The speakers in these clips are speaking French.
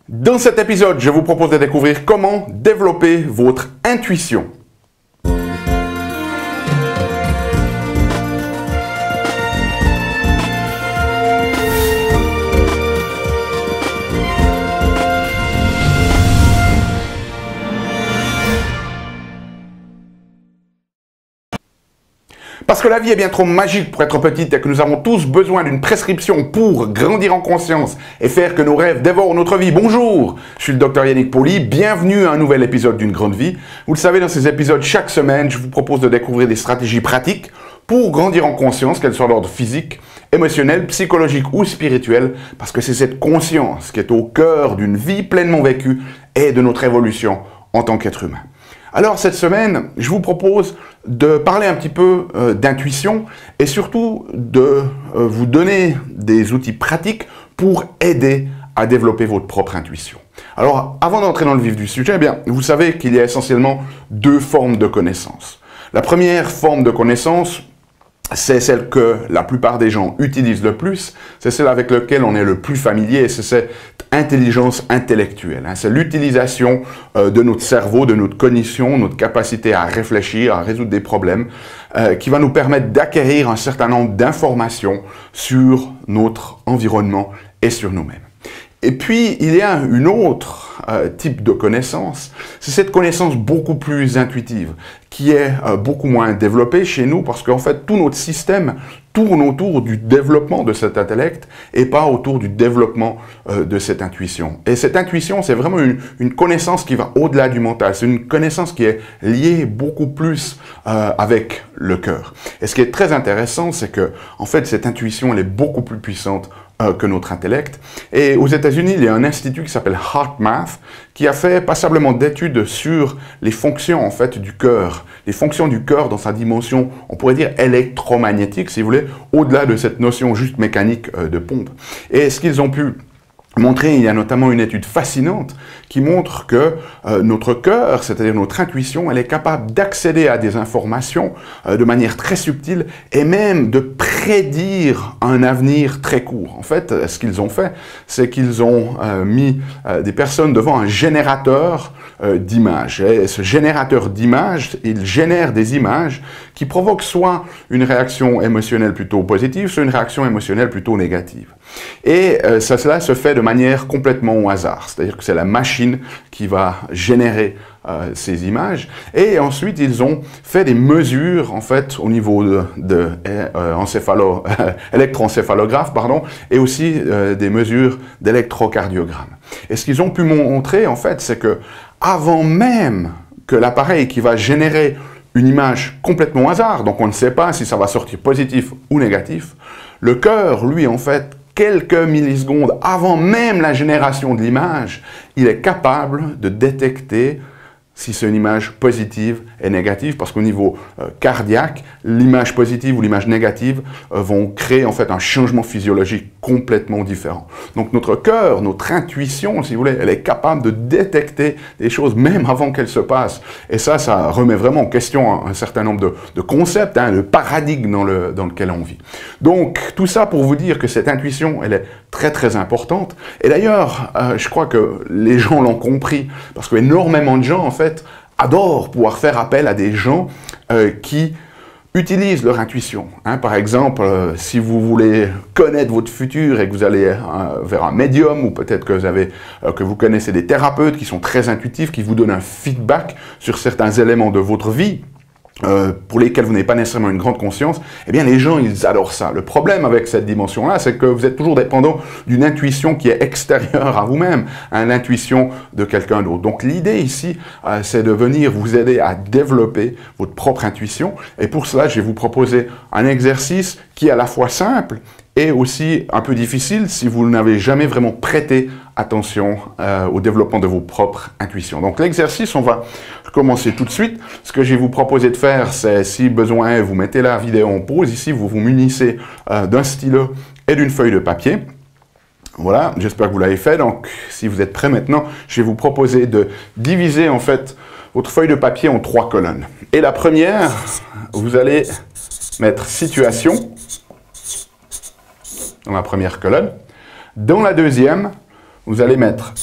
Dans cet épisode, je vous propose de découvrir comment développer votre intuition. Parce que la vie est bien trop magique pour être petite et que nous avons tous besoin d'une prescription pour grandir en conscience et faire que nos rêves dévorent notre vie. Bonjour, je suis le Dr Yannick Pauly, bienvenue à un nouvel épisode d'une grande vie. Vous le savez, dans ces épisodes, chaque semaine, je vous propose de découvrir des stratégies pratiques pour grandir en conscience, qu'elles soient d'ordre physique, émotionnel, psychologique ou spirituel, parce que c'est cette conscience qui est au cœur d'une vie pleinement vécue et de notre évolution en tant qu'être humain. Alors cette semaine, je vous propose de parler un petit peu d'intuition et surtout de vous donner des outils pratiques pour aider à développer votre propre intuition. Alors avant d'entrer dans le vif du sujet, eh bien, vous savez qu'il y a essentiellement deux formes de connaissances. La première forme de connaissance, c'est celle que la plupart des gens utilisent le plus, c'est celle avec laquelle on est le plus familier, c'est cette intelligence intellectuelle. C'est l'utilisation de notre cerveau, de notre cognition, notre capacité à réfléchir, à résoudre des problèmes, qui va nous permettre d'acquérir un certain nombre d'informations sur notre environnement et sur nous-mêmes. Et puis, il y a une autre type de connaissance, c'est cette connaissance beaucoup plus intuitive, qui est beaucoup moins développée chez nous, parce qu'en fait, tout notre système tourne autour du développement de cet intellect et pas autour du développement de cette intuition. Et cette intuition, c'est vraiment une connaissance qui va au-delà du mental. C'est une connaissance qui est liée beaucoup plus avec le cœur. Et ce qui est très intéressant, c'est que, en fait, cette intuition, elle est beaucoup plus puissante que notre intellect. Et aux États-Unis, il y a un institut qui s'appelle HeartMath qui a fait passablement d'études sur les fonctions en fait du cœur, les fonctions du cœur dans sa dimension, on pourrait dire électromagnétique, si vous voulez, au-delà de cette notion juste mécanique de pompe. Et ce qu'ils ont pu montrer, il y a notamment une étude fascinante qui montre que notre cœur, c'est-à-dire notre intuition, elle est capable d'accéder à des informations de manière très subtile et même de prédire un avenir très court. En fait, ce qu'ils ont fait, c'est qu'ils ont mis des personnes devant un générateur d'images. Et ce générateur d'images, il génère des images qui provoquent soit une réaction émotionnelle plutôt positive, soit une réaction émotionnelle plutôt négative. Et cela se fait de manière complètement au hasard, c'est-à-dire que c'est la machine qui va générer ces images. Et ensuite, ils ont fait des mesures, en fait, au niveau de électroencéphalographe, et aussi des mesures d'électrocardiogramme. Et ce qu'ils ont pu montrer, en fait, c'est que avant même que l'appareil qui va générer une image complètement au hasard, donc on ne sait pas si ça va sortir positif ou négatif, le cœur, lui, en fait, quelques millisecondes avant même la génération de l'image, il est capable de détecter si c'est une image positive et négative, parce qu'au niveau cardiaque, l'image positive ou l'image négative vont créer en fait un changement physiologique complètement différent. Donc notre cœur, notre intuition, si vous voulez, elle est capable de détecter des choses même avant qu'elles se passent. Et ça remet vraiment en question un certain nombre de concepts, de paradigmes dans lequel on vit. Donc tout ça pour vous dire que cette intuition, elle est très très importante. Et d'ailleurs, je crois que les gens l'ont compris, parce qu'énormément de gens en fait adorent pouvoir faire appel à des gens qui utilisent leur intuition. Par exemple, si vous voulez connaître votre futur et que vous allez vers un médium, ou peut-être que vous connaissez des thérapeutes qui sont très intuitifs, qui vous donnent un feedback sur certains éléments de votre vie, pour lesquels vous n'avez pas nécessairement une grande conscience, eh bien les gens, ils adorent ça. Le problème avec cette dimension-là, c'est que vous êtes toujours dépendant d'une intuition qui est extérieure à vous-même, l'intuition de quelqu'un d'autre. Donc l'idée ici, c'est de venir vous aider à développer votre propre intuition. Et pour cela, je vais vous proposer un exercice qui est à la fois simple et aussi un peu difficile si vous n'avez jamais vraiment prêté attention au développement de vos propres intuitions. Donc l'exercice, on va commencer tout de suite. Ce que je vais vous proposer de faire, c'est si besoin, vous mettez la vidéo en pause. Ici, vous vous munissez d'un stylo et d'une feuille de papier. Voilà, j'espère que vous l'avez fait. Donc si vous êtes prêts maintenant, je vais vous proposer de diviser en fait votre feuille de papier en 3 colonnes. Et la première, vous allez mettre situation dans la première colonne. Dans la deuxième, vous allez mettre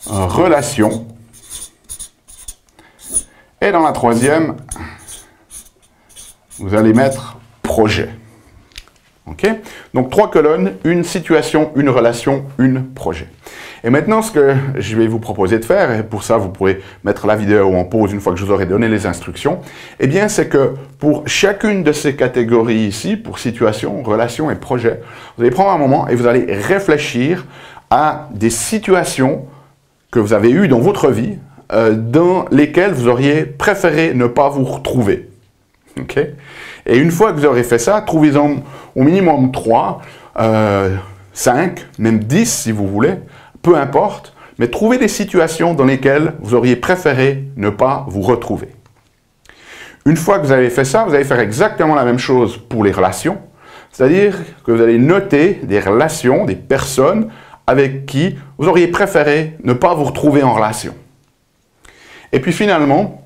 relation. Et dans la troisième, vous allez mettre projet. OK? Donc, 3 colonnes, une situation, une relation, une projet. Et maintenant, ce que je vais vous proposer de faire, et pour ça, vous pourrez mettre la vidéo en pause une fois que je vous aurai donné les instructions, eh bien, c'est que pour chacune de ces catégories ici, pour situation, relation et projet, vous allez prendre un moment et vous allez réfléchir à des situations que vous avez eues dans votre vie, dans lesquelles vous auriez préféré ne pas vous retrouver. OK? Et une fois que vous aurez fait ça, trouvez-en au minimum 3, 5, même 10 si vous voulez, peu importe, mais trouvez des situations dans lesquelles vous auriez préféré ne pas vous retrouver. Une fois que vous avez fait ça, vous allez faire exactement la même chose pour les relations, c'est-à-dire que vous allez noter des relations, des personnes avec qui vous auriez préféré ne pas vous retrouver en relation. Et puis finalement,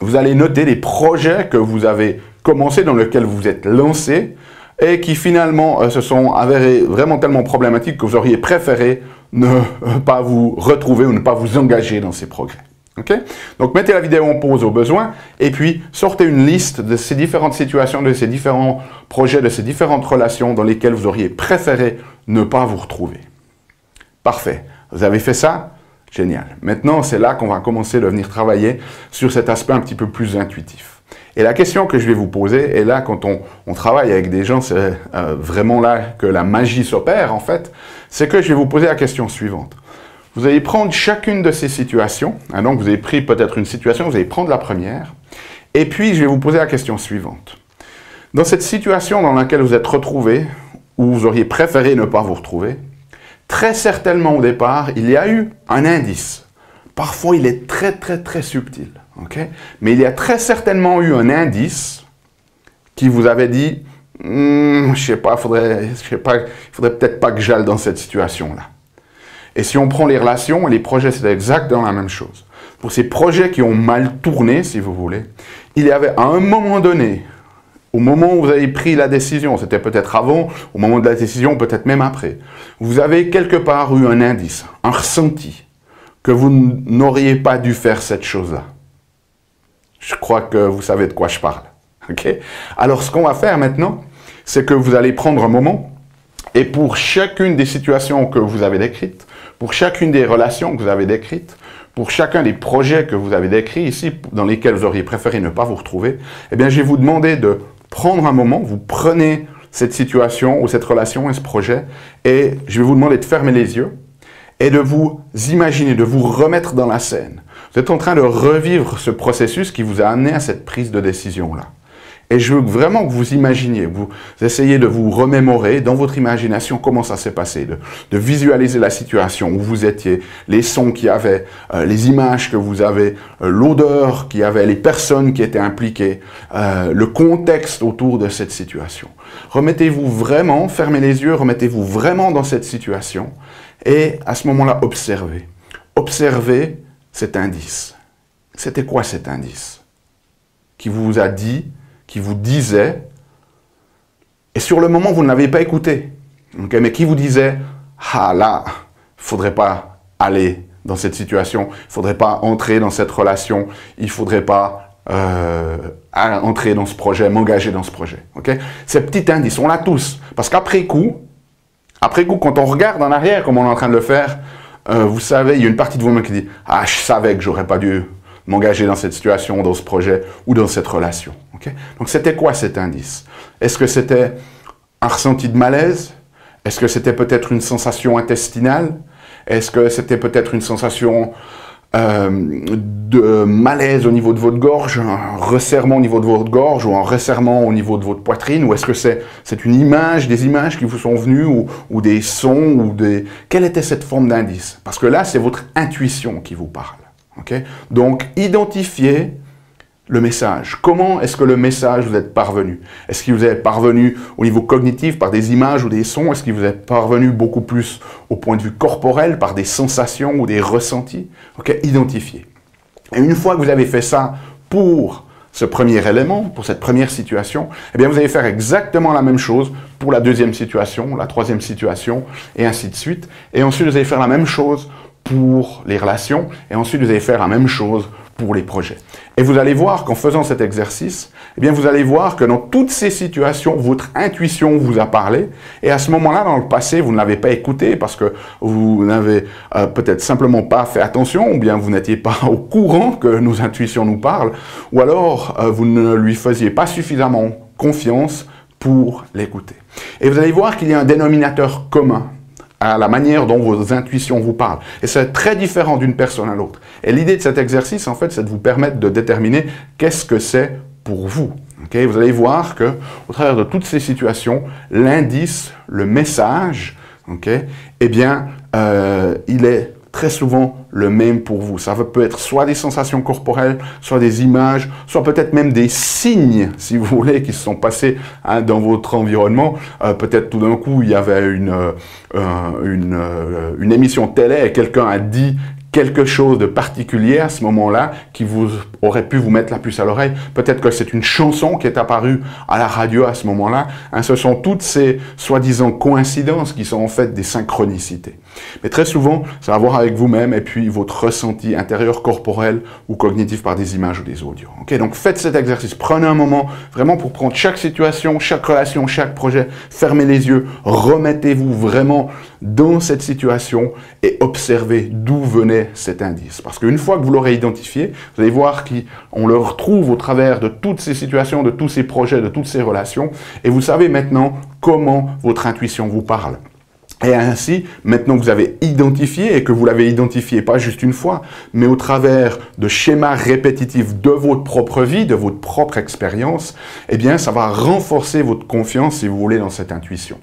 vous allez noter des projets que vous avez commencés, dans lesquels vous vous êtes lancé, et qui finalement se sont avérés vraiment tellement problématiques que vous auriez préféré ne pas vous retrouver ou ne pas vous engager dans ces progrès. Okay? Donc mettez la vidéo en pause au besoin, et puis sortez une liste de ces différentes situations, de ces différents projets, de ces différentes relations dans lesquelles vous auriez préféré ne pas vous retrouver. Parfait. Vous avez fait ça? Génial. Maintenant, c'est là qu'on va commencer de venir travailler sur cet aspect un petit peu plus intuitif. Et la question que je vais vous poser, et là, quand on travaille avec des gens, c'est vraiment là que la magie s'opère, en fait, c'est que je vais vous poser la question suivante. Vous allez prendre chacune de ces situations, hein, donc vous avez pris peut-être une situation, vous allez prendre la première, et puis je vais vous poser la question suivante. Dans cette situation dans laquelle vous êtes retrouvé, où vous auriez préféré ne pas vous retrouver, très certainement au départ, il y a eu un indice. Parfois, il est très, très, très subtil. Okay? Mais il y a très certainement eu un indice qui vous avait dit je sais pas, il faudrait peut-être pas que j'aille dans cette situation-là. Et si on prend les relations et les projets, c'est exactement la même chose. Pour ces projets qui ont mal tourné, si vous voulez, il y avait à un moment donné, au moment où vous avez pris la décision, c'était peut-être avant, au moment de la décision, peut-être même après, vous avez quelque part eu un indice, un ressenti, que vous n'auriez pas dû faire cette chose-là. Je crois que vous savez de quoi je parle. Okay? Alors, ce qu'on va faire maintenant, c'est que vous allez prendre un moment et pour chacune des situations que vous avez décrites, pour chacune des relations que vous avez décrites, pour chacun des projets que vous avez décrits ici, dans lesquels vous auriez préféré ne pas vous retrouver, eh bien, je vais vous demander de prendre un moment, vous prenez cette situation ou cette relation et ce projet et je vais vous demander de fermer les yeux et de vous imaginer, de vous remettre dans la scène. Vous êtes en train de revivre ce processus qui vous a amené à cette prise de décision-là. Et je veux vraiment que vous imaginiez, vous essayez de vous remémorer dans votre imagination comment ça s'est passé, de visualiser la situation où vous étiez, les sons qu'il y avait, les images que vous avez, l'odeur qu'il y avait, les personnes qui étaient impliquées, le contexte autour de cette situation. Remettez-vous vraiment, fermez les yeux, remettez-vous vraiment dans cette situation et à ce moment-là, observez. Observez cet indice. C'était quoi cet indice qui vous a dit, qui vous disait, et sur le moment, vous ne l'avez pas écouté, okay, mais qui vous disait, ah là, il ne faudrait pas aller dans cette situation, il ne faudrait pas entrer dans cette relation, il ne faudrait pas entrer dans ce projet, m'engager dans ce projet. Okay? Ces petits indices, on l'a tous, parce qu'après coup, quand on regarde en arrière, comme on est en train de le faire, vous savez, il y a une partie de vous-même qui dit, ah, je savais que j'aurais pas dû m'engager dans cette situation, dans ce projet ou dans cette relation. Okay? Donc, c'était quoi cet indice? Est-ce que c'était un ressenti de malaise? Est-ce que c'était peut-être une sensation intestinale? Est-ce que c'était peut-être une sensation de malaise au niveau de votre gorge, un resserrement au niveau de votre gorge ou un resserrement au niveau de votre poitrine? Ou est-ce que c'est une image, des images qui vous sont venues ou des sons ou des... Quelle était cette forme d'indice? Parce que là, c'est votre intuition qui vous parle. Okay? Donc, identifiez le message. Comment est-ce que le message vous est parvenu? Est-ce qu'il vous est parvenu au niveau cognitif par des images ou des sons? Est-ce qu'il vous est parvenu beaucoup plus au point de vue corporel par des sensations ou des ressentis? Okay? Identifiez. Et une fois que vous avez fait ça pour ce premier élément, pour cette première situation, eh bien vous allez faire exactement la même chose pour la deuxième situation, la troisième situation, et ainsi de suite. Et ensuite, vous allez faire la même chose pour les relations, et ensuite vous allez faire la même chose pour les projets. Et vous allez voir qu'en faisant cet exercice, eh bien vous allez voir que dans toutes ces situations, votre intuition vous a parlé, et à ce moment-là, dans le passé, vous ne l'avez pas écouté parce que vous n'avez peut-être simplement pas fait attention, ou bien vous n'étiez pas au courant que nos intuitions nous parlent, ou alors vous ne lui faisiez pas suffisamment confiance pour l'écouter. Et vous allez voir qu'il y a un dénominateur commun à la manière dont vos intuitions vous parlent. Et c'est très différent d'une personne à l'autre. Et l'idée de cet exercice, en fait, c'est de vous permettre de déterminer qu'est-ce que c'est pour vous. Okay? Vous allez voir que, au travers de toutes ces situations, l'indice, le message, okay, eh bien, il est très souvent le même pour vous. Ça peut être soit des sensations corporelles, soit des images, soit peut-être même des signes, si vous voulez, qui se sont passés dans votre environnement. Peut-être tout d'un coup, il y avait une émission télé et quelqu'un a dit quelque chose de particulier à ce moment-là qui vous aurait pu vous mettre la puce à l'oreille. Peut-être que c'est une chanson qui est apparue à la radio à ce moment-là. Ce sont toutes ces soi-disant coïncidences qui sont en fait des synchronicités. Mais très souvent, ça a à voir avec vous-même et puis votre ressenti intérieur, corporel ou cognitif par des images ou des audios. Okay? Donc faites cet exercice. Prenez un moment vraiment pour prendre chaque situation, chaque relation, chaque projet. Fermez les yeux. Remettez-vous vraiment dans cette situation et observez d'où venait cet indice. Parce qu'une fois que vous l'aurez identifié, vous allez voir qu'on le retrouve au travers de toutes ces situations, de tous ces projets, de toutes ces relations. Et vous savez maintenant comment votre intuition vous parle. Et ainsi, maintenant que vous avez identifié, et que vous l'avez identifié pas juste une fois, mais au travers de schémas répétitifs de votre propre vie, de votre propre expérience, eh bien, ça va renforcer votre confiance, si vous voulez, dans cette intuition.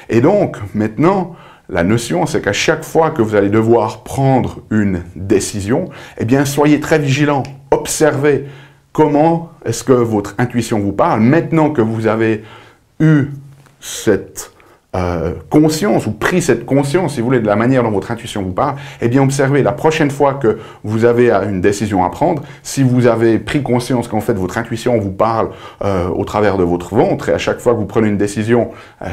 Et donc, maintenant, la notion, c'est qu'à chaque fois que vous allez devoir prendre une décision, eh bien, soyez très vigilant, observez comment est-ce que votre intuition vous parle. Maintenant que vous avez eu cette conscience, ou pris cette conscience, si vous voulez, de la manière dont votre intuition vous parle, eh bien, observez la prochaine fois que vous avez une décision à prendre, si vous avez pris conscience qu'en fait, votre intuition vous parle au travers de votre ventre, et à chaque fois que vous prenez une décision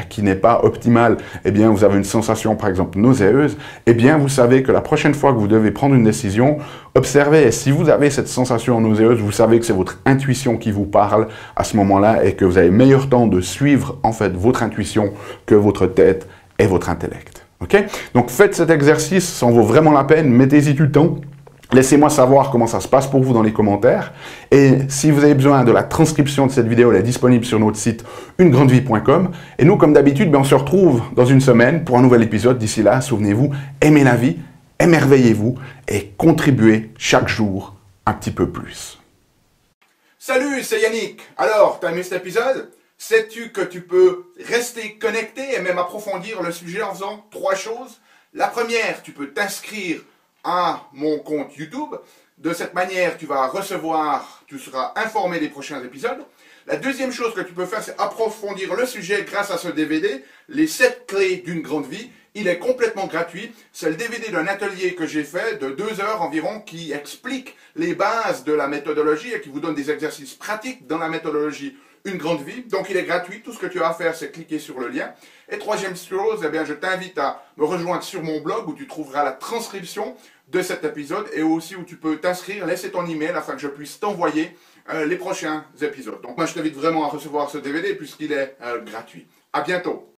qui n'est pas optimale, eh bien, vous avez une sensation, par exemple, nauséeuse, eh bien, vous savez que la prochaine fois que vous devez prendre une décision, observez, et si vous avez cette sensation nauséeuse, vous savez que c'est votre intuition qui vous parle à ce moment-là, et que vous avez meilleur temps de suivre, en fait, votre intuition que votre tête et votre intellect. Okay? Donc faites cet exercice, ça en vaut vraiment la peine, mettez-y du temps. Laissez-moi savoir comment ça se passe pour vous dans les commentaires. Et si vous avez besoin de la transcription de cette vidéo, elle est disponible sur notre site unegrandevie.com. Et nous, comme d'habitude, on se retrouve dans une semaine pour un nouvel épisode. D'ici là, souvenez-vous, aimez la vie, émerveillez-vous et contribuez chaque jour un petit peu plus. Salut, c'est Yannick. Alors, t'as aimé cet épisode? Sais-tu que tu peux rester connecté et même approfondir le sujet en faisant 3 choses? La première, tu peux t'inscrire à mon compte YouTube. De cette manière, tu seras informé des prochains épisodes. La deuxième chose que tu peux faire, c'est approfondir le sujet grâce à ce DVD, les 7 clés d'une grande vie. Il est complètement gratuit. C'est le DVD d'un atelier que j'ai fait de 2 heures environ qui explique les bases de la méthodologie et qui vous donne des exercices pratiques dans la méthodologie Une Grande Vie. Donc il est gratuit. Tout ce que tu as à faire, c'est cliquer sur le lien. Et troisième chose, eh bien, je t'invite à me rejoindre sur mon blog où tu trouveras la transcription de cet épisode et aussi où tu peux t'inscrire, laisser ton email afin que je puisse t'envoyer les prochains épisodes. Donc moi, je t'invite vraiment à recevoir ce DVD puisqu'il est gratuit. À bientôt.